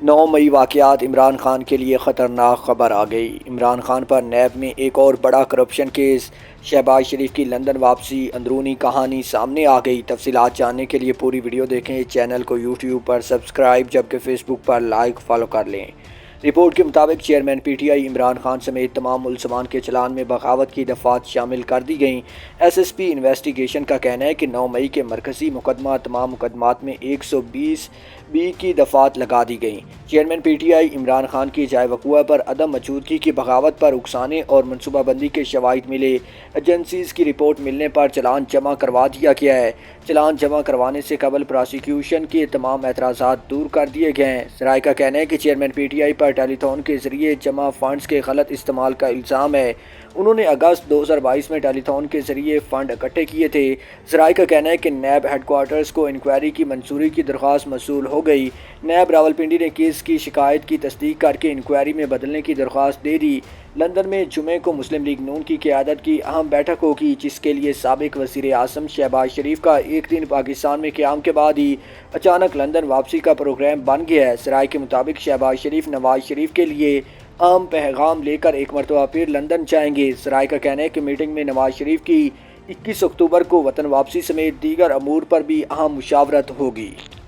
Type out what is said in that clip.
9 मई वाक़यात इमरान खान के लिए ख़तरनाक खबर आ गई। इमरान खान पर नैब में एक और बड़ा करप्शन केस। शहबाज शरीफ की लंदन वापसी, अंदरूनी कहानी सामने आ गई। तफसीलात जानने के लिए पूरी वीडियो देखें। चैनल को यूट्यूब पर सब्सक्राइब जबकि फ़ेसबुक पर लाइक फॉलो कर लें। रिपोर्ट के मुताबिक चेयरमैन पीटीआई इमरान खान समेत तमाम मुलजमान के चलान में बगावत की दफ़ात शामिल कर दी गईं। एसएसपी इन्वेस्टिगेशन का कहना है कि 9 मई के मरकज़ी मुकदमा तमाम मुकदमात में 120 बी की दफ़ात लगा दी गईं। चेयरमैन पीटीआई इमरान खान की जाए वक़ुआ पर अदम मौजूदगी की बगावत पर उकसाने और मनसूबाबंदी के शवाहिद मिले। एजेंसीज़ की रिपोर्ट मिलने पर चलान जमा करवा दिया गया है। चलान जमा करवाने से कबल प्रोसिक्यूशन के तमाम एतराज़ात दूर कर दिए गए हैं। सराय का कहना है कि चेयरमैन पीटीआई पर टेलीथॉन के ज़रिए जमा फ़ंड्स के गलत इस्तेमाल का इल्ज़ाम है। उन्होंने अगस्त 2022 में टेलीथॉन के ज़रिए फ़ंड इकट्ठे किए थे। सराय का कहना है कि नैब हेडक्वार्टर्स को इंक्वायरी की मंजूरी की दरख्वास्त मौसूल हो गई। नैब रावलपिंडी ने केस की शिकायत की तस्दीक करके इंक्वायरी में बदलने की दरख्वास्त दे दी। लंदन में जुमे को मुस्लिम लीग नून की क़यादत की अहम बैठक होगी, जिसके लिए साबिक वज़ीर आज़म शहबाज शरीफ का एक दिन पाकिस्तान में क़याम के बाद ही अचानक लंदन वापसी का प्रोग्राम बन गया है। सराय के मुताबिक शहबाज शरीफ नवाज शरीफ के लिए अहम पैगाम लेकर एक मरतबा फिर लंदन जाएंगे। सराय का कहना है कि मीटिंग में नवाज शरीफ की 21 अक्टूबर को वतन वापसी समेत दीगर अमूर पर भी अहम मुशावरत होगी।